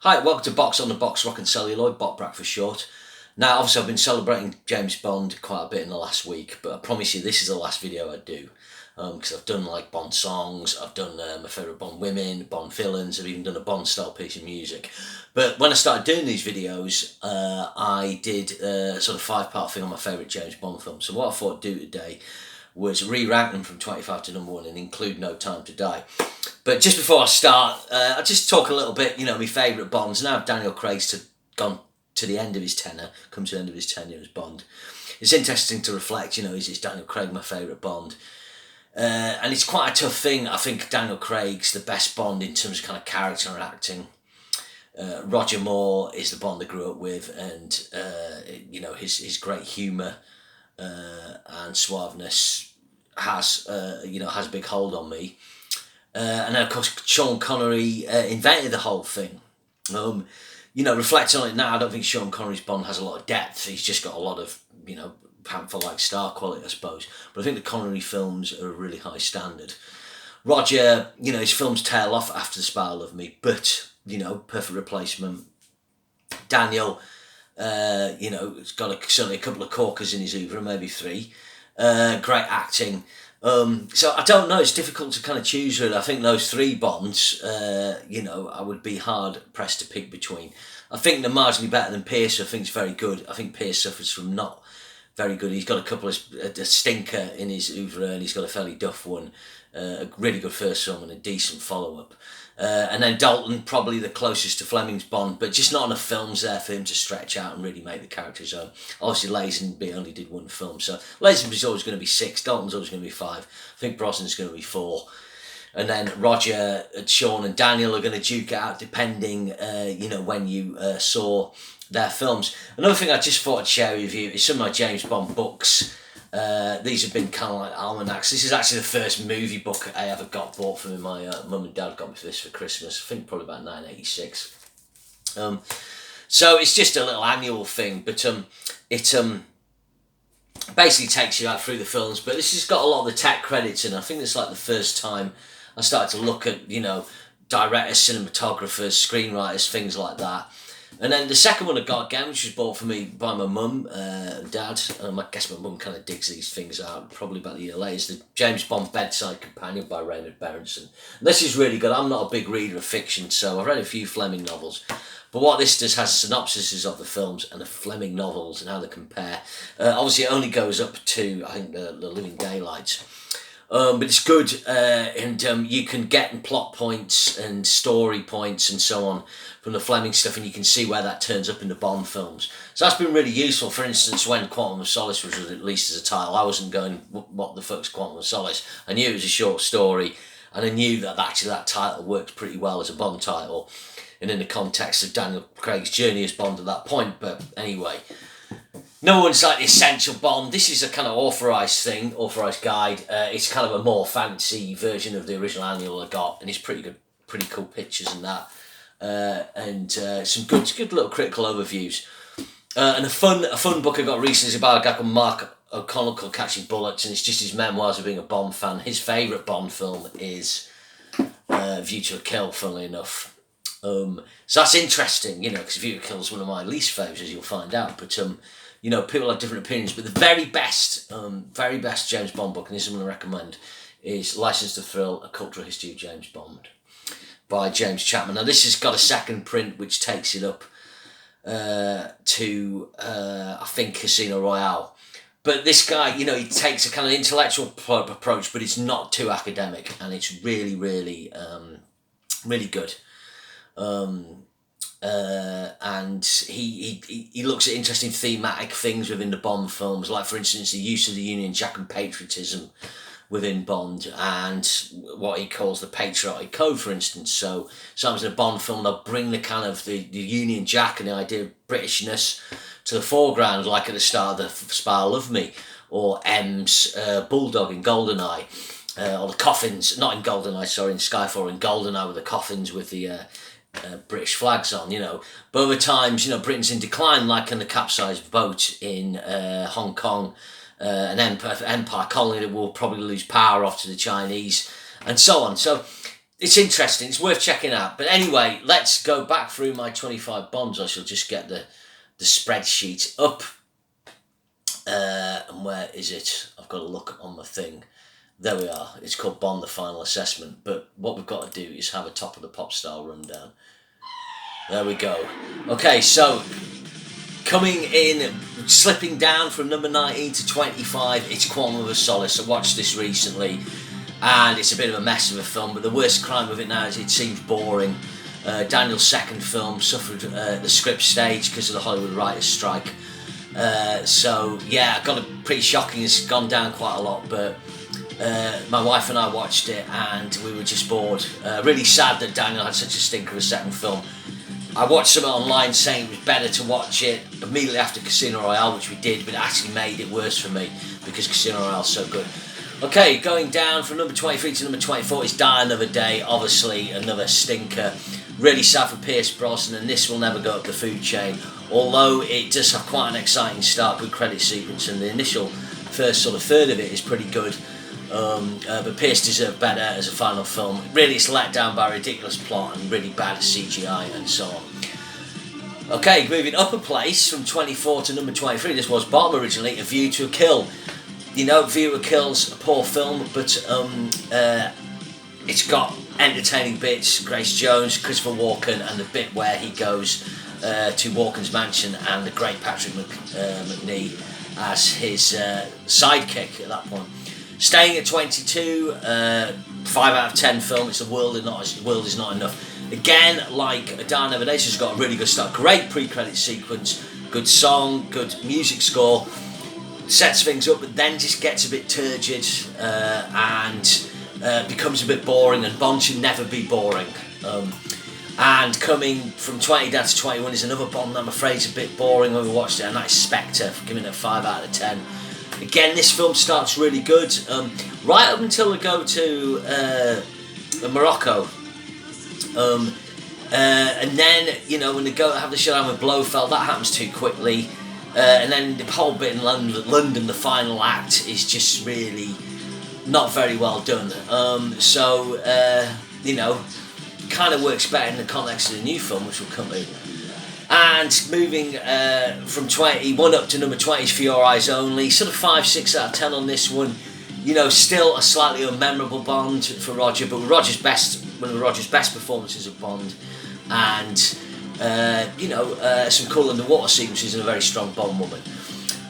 Hi, welcome to Box on the Box Rock and Celluloid, Botbrack for short. Now, obviously I've been celebrating James Bond quite a bit in the last week, but I promise you this is the last video I do. Because I've done like Bond songs, I've done my favourite Bond women, Bond villains, I've even done a Bond style piece of music. But when I started doing these videos, I did a sort of 5-part thing on my favourite James Bond film. So what I thought I'd do today was re-rank them from 25 to number 1 and include No Time to Die. But just before I start, I'll just talk a little bit, my favourite Bonds. Now Daniel Craig's gone to the end of his tenure, come to the end of his tenure as Bond. It's interesting to reflect, is Daniel Craig my favourite Bond? And it's quite a tough thing. I think Daniel Craig's the best Bond in terms of kind of character and acting. Roger Moore is the Bond I grew up with, and his great humour and suaveness has a big hold on me. And then of course Sean Connery invented the whole thing. Reflecting on it now, I don't think Sean Connery's Bond has a lot of depth. He's just got a lot of, pamphlet-like star quality, I suppose. But I think the Connery films are a really high standard. Roger, his films tail off after The Spy Love Me, but, perfect replacement. Daniel, he's got certainly a couple of corkers in his oeuvre, maybe 3. Great acting. So I don't know, it's difficult to kind of choose really. I think those 3 Bonds, I would be hard pressed to pick between. I think they're marginally better than Pierce, who I think is very good. I think Pierce suffers from not very good. He's got a couple of a stinker in his oeuvre, and he's got a fairly duff one, a really good first film and a decent follow-up. And then Dalton, probably the closest to Fleming's Bond, but just not enough films there for him to stretch out and really make the character his own. Obviously, Lazenby only did 1 film, so Lazenby's always going to be 6, Dalton's always going to be 5, I think Brosnan's going to be 4. And then Roger, Sean and Daniel are going to duke it out depending, when you saw their films. Another thing I just thought I'd share with you is some of my James Bond books. These have been kind of like almanacs. This is actually the first movie book I ever got bought for me. My mum and dad got me this for Christmas, I think probably about 1986. So it's just a little annual thing, but it basically takes you out through the films, but this has got a lot of the tech credits in. I think it's like the first time I started to look at, directors, cinematographers, screenwriters, things like that. And then the second one I got again, which was bought for me by my mum and dad, and I guess my mum kind of digs these things out, probably about a year later, is the James Bond Bedside Companion by Raymond Berenson. And this is really good. I'm not a big reader of fiction, so I've read a few Fleming novels. But what this does has synopsises of the films and the Fleming novels and how they compare. Obviously, it only goes up to, I think, the Living Daylights. But it's good, and you can get plot points and story points and so on from the Fleming stuff, and you can see where that turns up in the Bond films. So that's been really useful. For instance, when Quantum of Solace was released as a title, I wasn't going, what the fuck's Quantum of Solace? I knew it was a short story, and I knew that actually that title worked pretty well as a Bond title, and in the context of Daniel Craig's journey as Bond at that point. But anyway, no one's like the essential Bond. This is a kind of authorised thing, authorised guide. It's kind of a more fancy version of the original annual I got, and it's pretty good, pretty cool pictures and that, and some good little critical overviews. And a fun book I got recently is about a guy called Mark O'Connell called Catching Bullets, and it's just his memoirs of being a Bond fan. His favourite Bond film is View to a Kill, funnily enough. So that's interesting, because View to a Kill is one of my least favourites, as you'll find out. But people have different opinions, but the very best James Bond book, and this is one I recommend, is Licence to Thrill: A Cultural History of James Bond by James Chapman. Now this has got a second print which takes it up to I think Casino Royale. But this guy, he takes a kind of intellectual approach, but it's not too academic, and it's really, really, really good. And he looks at interesting thematic things within the Bond films, like for instance the use of the Union Jack and patriotism within Bond, and what he calls the patriotic code, for instance. So sometimes in a Bond film they'll bring the kind of the Union Jack and the idea of Britishness to the foreground, like at the start of The Spy Love Me, or M's Bulldog in GoldenEye, or the coffins, not in GoldenEye, sorry, in Skyfall, in GoldenEye with the coffins with the British flags on, But other times, Britain's in decline, like in the capsized boat in Hong Kong, an empire colony that will probably lose power off to the Chinese, and so on. So it's interesting. It's worth checking out. But anyway, let's go back through my 25 Bonds. I shall just get the spreadsheet up. And where is it? I've got to look on my thing. There we are. It's called Bond, the Final Assessment. But what we've got to do is have a top of the pop style rundown. There we go. Okay, so coming in, slipping down from number 19 to 25, it's Quantum of Solace. I watched this recently, and it's a bit of a mess of a film, but the worst crime with it now is it seems boring. Daniel's second film suffered the script stage because of the Hollywood writers' strike. So yeah, I got it pretty shocking. It's gone down quite a lot, but my wife and I watched it and we were just bored. Really sad that Daniel had such a stinker of a second film. I watched something online saying it was better to watch it immediately after Casino Royale, which we did, but it actually made it worse for me because Casino Royale's so good. Okay, going down from number 23 to number 24 is Die Another Day, obviously another stinker. Really sad for Pierce Brosnan, and this will never go up the food chain, although it does have quite an exciting start, good credit sequence, and the initial first sort of third of it is pretty good. But Pierce deserved better as a final film. Really, it's let down by a ridiculous plot and really bad CGI and so on. Okay, moving up a place from 24 to number 23. This was bottom originally, A View to a Kill. You know, View to a Kill's a poor film, but it's got entertaining bits. Grace Jones, Christopher Walken, and the bit where he goes to Walken's mansion, and the great Patrick McNee as his sidekick at that point. Staying at 22, 5 out of 10 film. It's The World Is Not Enough. Again, like Die Another Day, has got a really good start. Great pre-credit sequence, good song, good music score. Sets things up, but then just gets a bit turgid and becomes a bit boring, and Bond should never be boring. And coming from 20 down to 21 is another Bond I'm afraid is a bit boring when we watched it, and that's Spectre, giving it a 5 out of 10. Again, this film starts really good, right up until we go to Morocco. And then, you know, when they go have the showdown with Blofeld, that happens too quickly. And then the whole bit in London, the final act, is just really not very well done. You know, kind of works better in the context of the new film, which will come to. And moving from 21 up to number 20 is For Your Eyes Only. Sort of 5, 6 out of 10 on this one. You know, still a slightly unmemorable Bond for Roger, but one of Roger's best performances of Bond. And, some cool underwater sequences and a very strong Bond woman.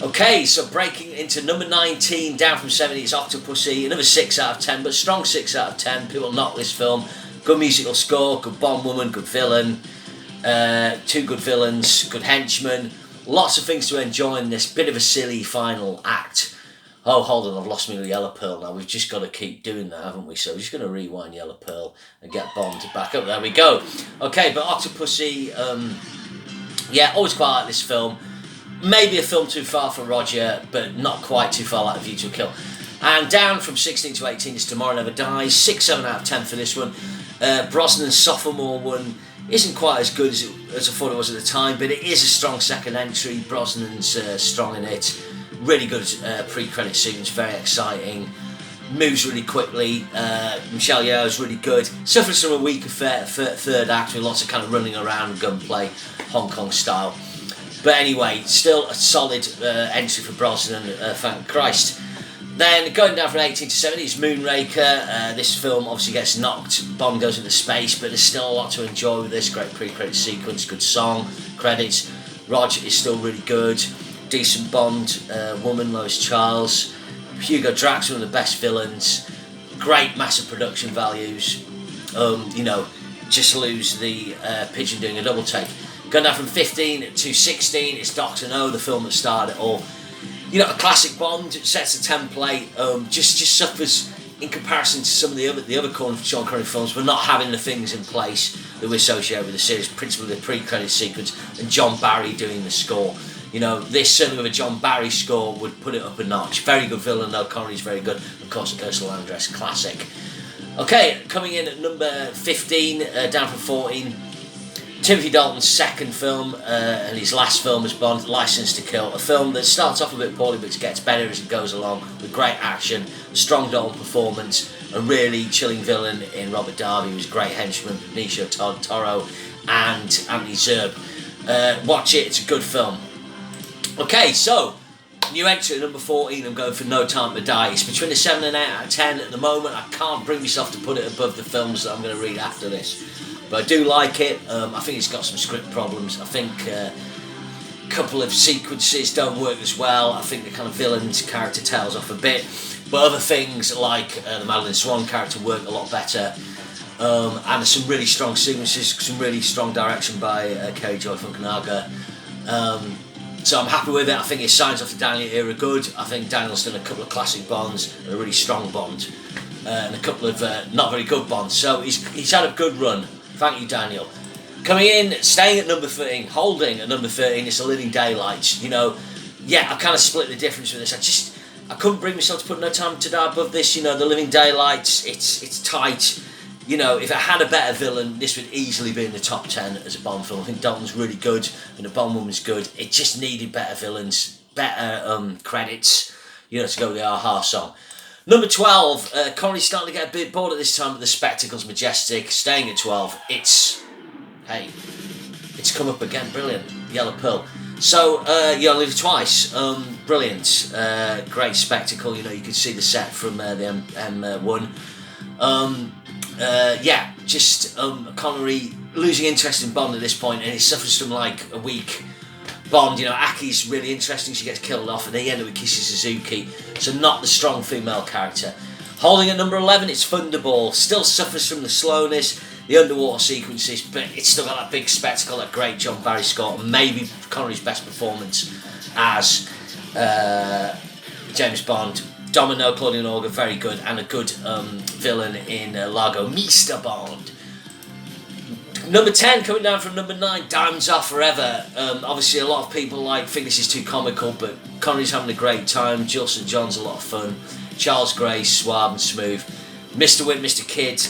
Okay, so breaking into number 19, down from 70, it's Octopussy. Another 6 out of 10, but strong 6 out of 10. People knock this film. Good musical score, good Bond woman, good villain. 2 good villains, good henchmen, lots of things to enjoy in this. Bit of a silly final act. Oh, hold on, I've lost my Yellow Pearl now. We've just got to keep doing that, haven't we? So we're just going to rewind Yellow Pearl and get Bond back up. There we go. Okay, but Octopussy, always quite like this film. Maybe a film too far for Roger, but not quite too far like A View to a Kill. And down from 16 to 18 is Tomorrow Never Dies. 6, 7 out of 10 for this one. Brosnan's sophomore one isn't quite as good as I thought it was at the time, but it is a strong second entry. Brosnan's strong in it. Really good pre-credit sequence, very exciting. Moves really quickly. Michelle Yeoh's really good. Suffers from a weaker third act with lots of kind of running around, gunplay, Hong Kong style. But anyway, still a solid entry for Brosnan, thank Christ. Then going down from 18 to 70 is Moonraker. This film obviously gets knocked. Bond goes into space, but there's still a lot to enjoy with this. Great pre-credit sequence, good song, credits. Roger is still really good. Decent Bond woman, Lois Charles. Hugo Drax, one of the best villains. Great massive production values. Just lose the pigeon doing a double take. Going down from 15 to 16, it's Dr. No, the film that started it all. You know, a classic Bond, sets a template, just suffers in comparison to some of the other Sean Connery films for not having the things in place that we associate with the series, principally the pre-credit sequence and John Barry doing the score. You know, this certainly with a John Barry score would put it up a notch. Very good villain though, Connery's very good. Of course, Ursula Andress, classic. Okay, coming in at number 15, down from 14, Timothy Dalton's second film and his last film as Bond, Licence to Kill, a film that starts off a bit poorly but gets better as it goes along with great action, strong Dalton performance, a really chilling villain in Robert Darby, who's a great henchman, Benicio Toro, and Anthony Zerbe. Watch it, it's a good film. Okay, so new entry at number 14, I'm going for No Time to Die. It's between a 7 and 8 out of 10 at the moment. I can't bring myself to put it above the films that I'm going to read after this. But I do like it. I think it's got some script problems. I think a couple of sequences don't work as well. I think the kind of villain's character tails off a bit. But other things like the Madeline Swan character work a lot better. And there's some really strong sequences, some really strong direction by Kerry Joy Fukunaga. So I'm happy with it. I think it signs off the Daniel era good. I think Daniel's done a couple of classic Bonds and a really strong Bond. And a couple of not very good Bonds. So he's had a good run. Thank you, Daniel. Coming in, staying at number 13, holding at number 13, it's The Living Daylights. You know, yeah, I kind of split the difference with this. I couldn't bring myself to put No Time to Die above this. You know, The Living Daylights, it's tight. You know, if it had a better villain, this would easily be in the top 10 as a Bond film. I think Dalton's really good and the Bond woman's good. It just needed better villains, better credits, you know, to go with the Aha song. Number 12, Connery's starting to get a bit bored at this time, but the spectacle's majestic. Staying at 12, it's come up again, brilliant. Yellow Pearl. So, you only live twice, brilliant. Great spectacle, you know, you could see the set from the M1. Connery losing interest in Bond at this point, and it suffers from like a weak Bond. You know, Aki's really interesting, she gets killed off, and they end up with Kissy Suzuki, so not the strong female character. Holding at number 11, it's Thunderball. Still suffers from the slowness, the underwater sequences, but it's still got that big spectacle, that great John Barry Scott, and maybe Connery's best performance as James Bond. Domino, Claudia Norga, very good, and a good villain in Largo, Mr. Bond. Number 10, coming down from number 9, Diamonds Are Forever. Obviously, a lot of people think this is too comical, but Connery's having a great time. Jill St. John's a lot of fun. Charles Gray, suave and smooth. Mr. Wit, Mr. Kid,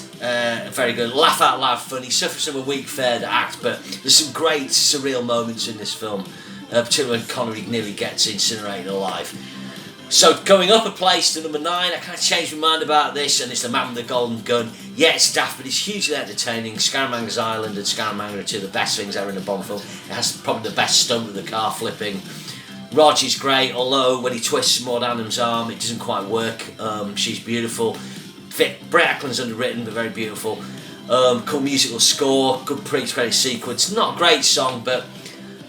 very good. Laugh out loud funny. Suffers from a weak third act, but there's some great surreal moments in this film, particularly when Connery nearly gets incinerated alive. So going up a place to number 9, I kind of changed my mind about this, and it's The Man with the Golden Gun. Yeah, it's daft, but it's hugely entertaining. Scaramanga's Island and Scaramanga are two of the best things ever in a Bond film. It has probably the best stunt with the car flipping. Rog is great, although when he twists Maud Adams' arm, it doesn't quite work. She's beautiful. Brett Ackland's underwritten, but very beautiful. Cool musical score, good pre-credit sequence. Not a great song, but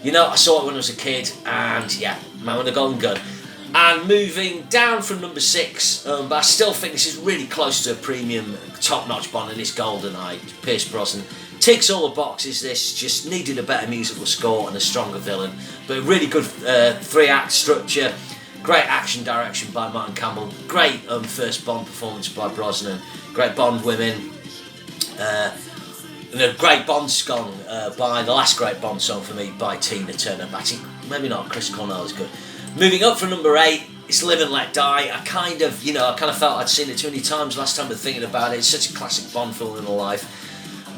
you know, I saw it when I was a kid, and yeah, Man with the Golden Gun. And moving down from number 6, but I still think this is really close to a premium, top-notch Bond, and it's GoldenEye. Pierce Brosnan ticks all the boxes. This just needed a better musical score and a stronger villain, but a really good 3-act structure. Great action direction by Martin Campbell. Great first Bond performance by Brosnan. Great Bond women. And a great Bond song by the last great Bond song for me by Tina Turner. Actually, maybe not. Chris Cornell is good. Moving up from number 8, it's Live and Let Die. I kind of felt I'd seen it too many times last time, but thinking about it, it's such a classic Bond film in my life.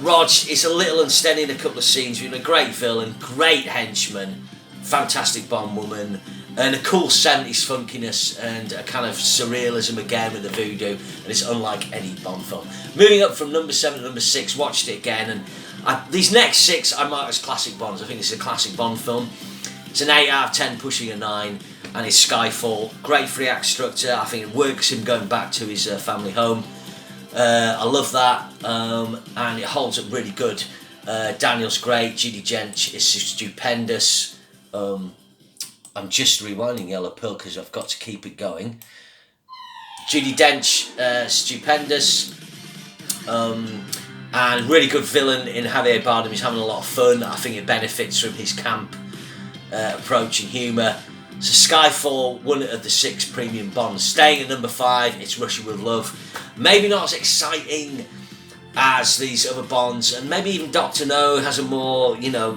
Rog is a little unsteady in a couple of scenes, with a great villain, great henchman, fantastic Bond woman, and a cool 70s funkiness and a kind of surrealism again with the voodoo, and it's unlike any Bond film. Moving up from number 7 to number 6, watched it again, and these next 6 I mark as classic Bonds. I think it's a classic Bond film. It's an 8 out of 10, pushing a 9, and it's Skyfall. Great 3-act structure. I think it works him going back to his family home. I love that, and it holds up really good. Daniel's great. Judi Dench is stupendous. I'm just rewinding Yellow Pearl because I've got to keep it going. Judi Dench, stupendous. And really good villain in Javier Bardem. He's having a lot of fun. I think it benefits from his camp approach and humour. So Skyfall, one of the 6 premium Bonds. Staying at number 5, it's Russia with Love. Maybe not as exciting as these other Bonds, and maybe even Dr. No has a more,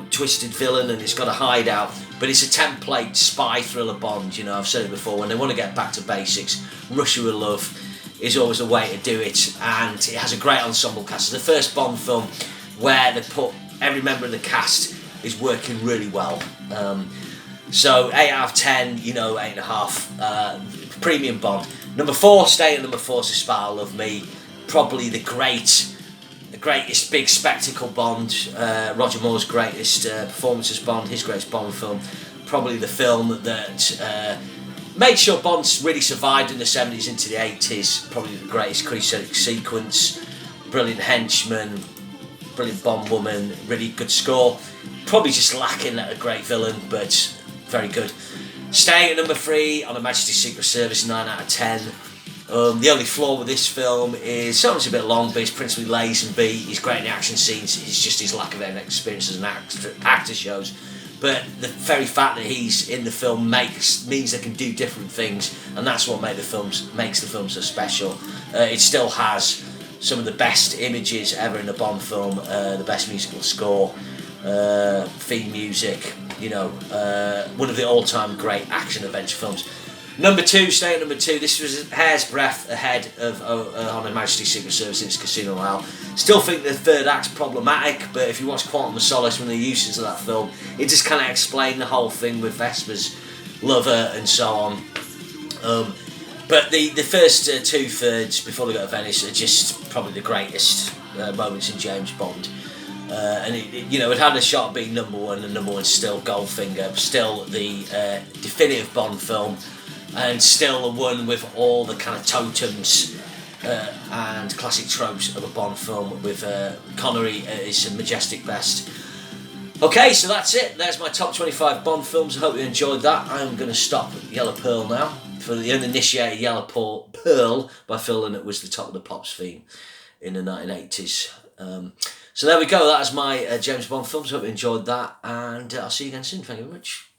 twisted villain and it's got a hideout, but it's a template spy thriller Bond. I've said it before, when they want to get back to basics, Russia with Love is always a way to do it, and it has a great ensemble cast. It's the first Bond film where they put every member of the cast is working really well. So 8 out of 10, 8.5, premium Bond. Number 4, staying at number 4, is Sparrow Love Me. probably the greatest big spectacle Bond, Roger Moore's greatest performance as Bond, his greatest Bond film, probably the film that made sure Bond really survived in the 70s into the 80s, probably the greatest crescent sequence, brilliant henchman, brilliant Bond woman, really good score, probably just lacking a great villain, but very good. Staying at number 3 on Her Majesty's Secret Service, 9 out of 10. The only flaw with this film is sometimes a bit long, but it's principally Lazenby. He's great in the action scenes. It's just his lack of experience as an actor shows. But the very fact that he's in the film means they can do different things, and that's what makes the film so special. It still has some of the best images ever in a Bond film, the best musical score, theme music. One of the all-time great action adventure films. Number 2, staying at number 2, this was a hair's breadth ahead of On Her Majesty's Secret Service in its Casino Royale. Still think the third act's problematic, but if you watch Quantum of Solace, one of the uses of that film, it just kind of explained the whole thing with Vesper's lover and so on. But the first 2/3 before they go to Venice are just probably the greatest moments in James Bond. And it had a shot at being number 1, and number 1's still Goldfinger, still the definitive Bond film, and still the one with all the kind of totems and classic tropes of a Bond film, with Connery at his majestic best. Okay, so that's it. There's my top 25 Bond films. I hope you enjoyed that. I'm going to stop Yellow Pearl now. For the uninitiated, Yellow Pearl by Phil Lynott was the top of the Pops theme in the 1980s. So there we go. That is my James Bond films. Hope you enjoyed that, and I'll see you again soon. Thank you very much.